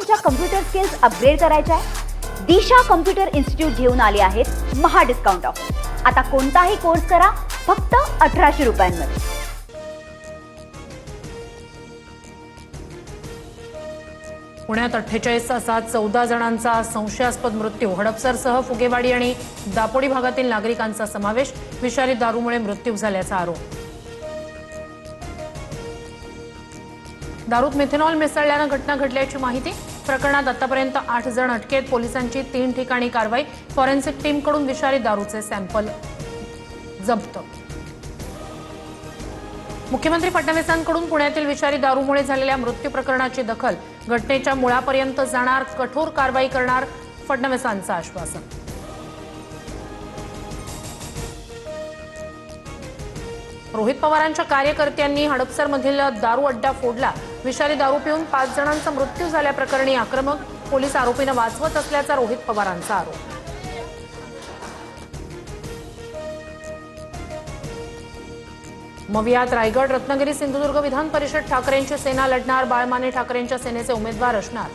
तुमच्या computer skills upgrade करायच्या आहे? दिशा कम्प्युटर इन्स्टिट्यूट घेऊन आले आहेत महा डिस्काउंट ऑफर। आता कोणताही कोर्स करा फक्त 1800 रुपयांमध्ये। पुण्यात 48 तासात 14 जणांचा संशयास्पद मृत्यू। हडपसरसह फुगेवाडी आणि दापोडी भागातील नागरिकांचा समावेश। विषारी दारूमुळे मृत्यू झाल्याचा आरोप। दारूत मिथेनॉल मिसळल्याने घटना घडल्याची माहिती। प्रकरणात आतापर्यंत 8 जण अटकेत। पोलिसांची 3 ठिकाणी कारवाई। फॉरेन्सिक टीमकडून विषारी दारूचे सॅम्पल जप्त। मुख्यमंत्री फडणवीसांकडून पुण्यातील विषारी दारूमुळे झालेल्या मृत्यू प्रकरणाची दखल। घटनेच्या मुळापर्यंत जाणार, कठोर कारवाई करणार, फडणवीसांचं आश्वासन। रोहित पवारांच्या कार्यकर्त्यांनी हडपसरमधील दारू अड्डा फोडला। विषारी दारू पिऊन 5 जणांचा मृत्यू झाल्याप्रकरणी आक्रमक। पोलीस आरोपींना वाचवत असल्याचा रोहित पवारांचा आरोप। मवियात रायगड, रत्नागिरी, सिंधुदुर्ग विधान परिषद ठाकरेंची सेना लढणार। बाळमाने ठाकरेंच्या सेनेचे उमेदवार असणार।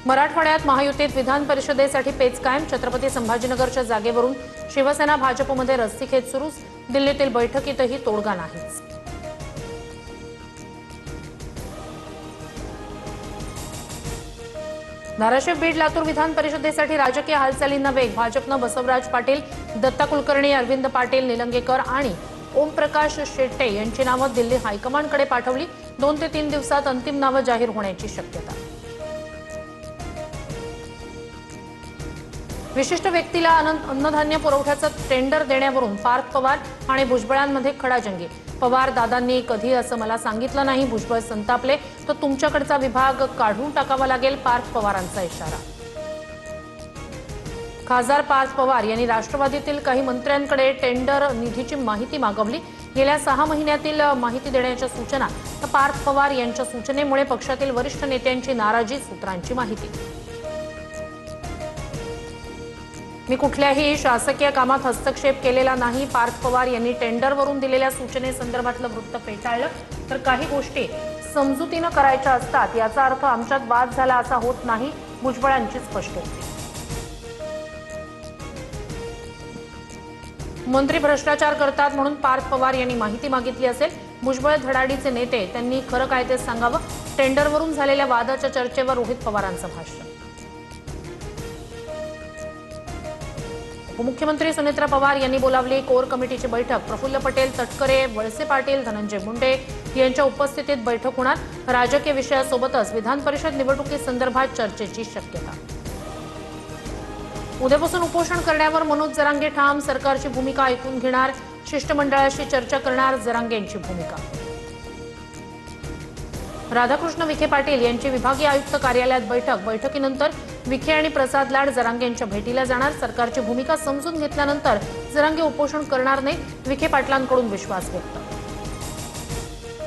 मराठवाड्यात महायुतीत विधान परिषदेसाठी पेच कायम। छत्रपती संभाजीनगरच्या जागेवरून शिवसेना भाजपमध्ये रस्सीखेच सुरूच। दिल्लीतील बैठकीतही तोडगा नाहीच। धाराशिव, बीड, लातूर विधान परिषदेसाठी राजकीय हालचालींना वेग। भाजपनं बसवराज पाटील, दत्ता कुलकर्णी, अरविंद पाटील निलंगेकर आणि ओमप्रकाश शेट्टे यांची नावं दिल्ली हायकमांडकडे पाठवली। 2 ते 3 दिवसात अंतिम नावं जाहीर होण्याची शक्यता। विशिष्ट व्यक्तीला अन्नधान्य पुरवठ्याचं टेंडर देण्यावरून पार्थ पवार आणि भुजबळांमध्ये खडाजंगी। पवार दादांनी कधी असं मला सांगितलं नाही। भुजबळ संतापले, तर तुमच्याकडचा विभाग काढून टाकावा लागेल, पार्थ पवारांचा इशारा। खासदार पार्थ पवार यांनी राष्ट्रवादीतील काही मंत्र्यांकडे टेंडर निधीची माहिती मागवली। गेल्या 6 महिन्यातील माहिती देण्याच्या सूचना। तर पार्थ पवार यांच्या सूचनेमुळे पक्षातील वरिष्ठ नेत्यांची नाराजी, सूत्रांची माहिती। मी कुठल्याही शासकीय कामात हस्तक्षेप केलेला नाही। पार्थ पवार यांनी टेंडरवरून दिलेल्या सूचनेसंदर्भातलं वृत्त फेटाळलं। तर काही गोष्टी समजुतीनं करायच्या असतात, याचा अर्थ आमच्यात वाद झाला असा होत नाही, भुजबळांची स्पष्टोक्ती। मंत्री भ्रष्टाचार करतात म्हणून पार्थ पवार यांनी माहिती मागितली असेल। भुजबळ धडाडीचे नेते, त्यांनी खरं काय ते सांगावं। टेंडरवरून झालेल्या वादाच्या चर्चेवर रोहित पवारांचं भाष्य। उपमुख्यमंत्री सुनेत्रा पवार यांनी बोलावली कोर कमिटीची बैठक। प्रफुल्ल पटेल, तटकरे, वळसे पाटील, धनंजय मुंडे यांच्या उपस्थितीत बैठक होणार। राजकीय विषयासोबतच विधान परिषद निवडणुकीसंदर्भात चर्चेची शक्यता। उद्यापासून उपोषण करण्यावर मनोज जरांगे ठाम। सरकारची भूमिका ऐकून घेणार, शिष्टमंडळाशी चर्चा करणार, जरांगेंची भूमिका। राधाकृष्ण विखे पाटील यांची विभागीय आयुक्त कार्यालयात बैठक। बैठकीनंतर विखे आणि प्रसाद लाड जरांगेंच्या भेटीला जाणार। सरकारची भूमिका समजून घेतल्यानंतर जरांगे उपोषण करणार नाही, विखे पाटलांकडून विश्वास व्यक्त।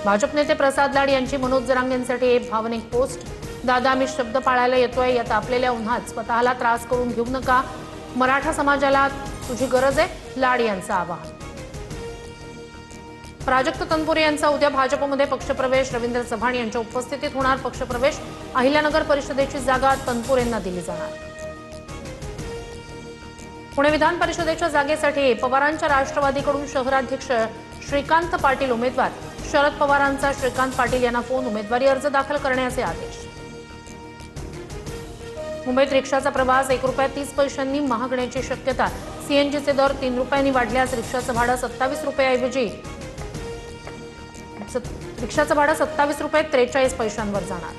भाजप नेते प्रसाद लाड यांची मनोज जरांगेंसाठी एक भावनिक पोस्ट। दादा, मी शब्द पाळायला येतोय, या तापलेल्या उन्हात स्वतःला त्रास करून घेऊ नका। मराठा समाजाला तुझी गरज आहे, लाड यांचं आवाहन। प्राजक्त तनपुरे यांचा उद्या भाजपमध्ये पक्षप्रवेश। रवींद्र चव्हाण यांच्या उपस्थितीत होणार पक्षप्रवेश। अहिल्यानगर परिषदेची जागा तनपुरेंना दिली जाणार। पुणे विधान परिषदेच्या जागेसाठी पवारांच्या राष्ट्रवादीकडून शहराध्यक्ष श्रीकांत पाटील उमेदवार। शरद पवारांचा श्रीकांत पाटील यांना फोन, उमेदवारी अर्ज दाखल करण्याचे आदेश। मुंबईत रिक्षाचा प्रवास 1 रुपया 30 पैशांनी महागण्याची शक्यता। सीएनजीचे दर 3 रुपयांनी वाढल्यास रिक्षाचं भाडं 27 रुपयाऐवजी रिक्षाचं भाडं 27 रुपये 43 पैशांवर जाणार।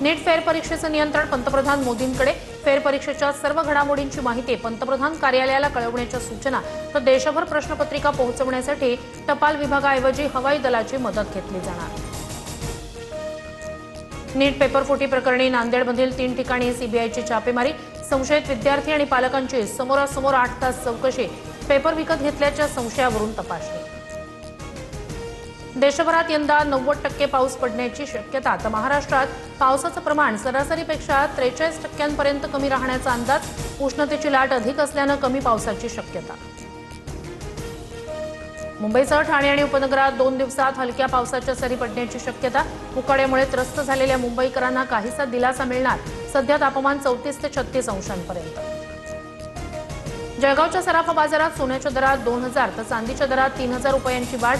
नीट फेरपरीक्षेचं नियंत्रण पंतप्रधान मोदींकडे। फेरपरीक्षेच्या सर्व घडामोडींची माहिती पंतप्रधान कार्यालयाला कळवण्याच्या सूचना। तर देशभर प्रश्नपत्रिका पोहोचवण्यासाठी टपाल विभागाऐवजी हवाई दलाची मदत घेतली जाणार। नीट पेपरफुटी प्रकरणी नांदेडमधील 3 ठिकाणी सीबीआयची छापेमारी। संशयित विद्यार्थी आणि पालकांची समोरासमोर 8 तास चौकशी। पेपर विकत घेतल्याच्या संशयावरून तपासणी। देशभरात यंदा 90% पाऊस पडण्याची शक्यता। तर महाराष्ट्रात पावसाचं प्रमाण सरासरीपेक्षा 43% कमी राहण्याचा अंदाज। उष्णतेची लाट अधिक असल्यानं कमी पावसाची शक्यता। मुंबईसह ठाणे आणि उपनगरात 2 दिवसात हलक्या पावसाच्या सरी पडण्याची शक्यता. उकाड्यामुळे त्रस्त झालेल्या मुंबईकरांना काहीसा दिलासा मिळणार. सध्या तापमान 34 ते 36 अंशांपर्यंत. जळगावच्या सराफा बाजारात सोन्याच्या दरात 2,000 तर चांदीच्या दरात 3,000 रुपयांची वाढ.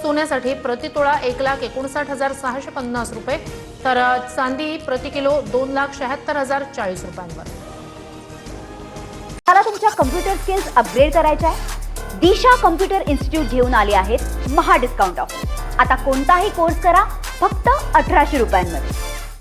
सोन्यासाठी प्रतितोळा 1,59,650 रुपये तर चांदी प्रति किलो 2,76,040 रुपयांवर. मला तुमच्या कम्प्युटर स्किल्स अपग्रेड करायच्या आहे? दिशा कम्प्युटर इन्स्टिट्यूट घेऊन आले आहेत महा डिस्काउंट ऑफर. आता कोणताही कोर्स करा फक्त 1,800 रुपयांमध्ये.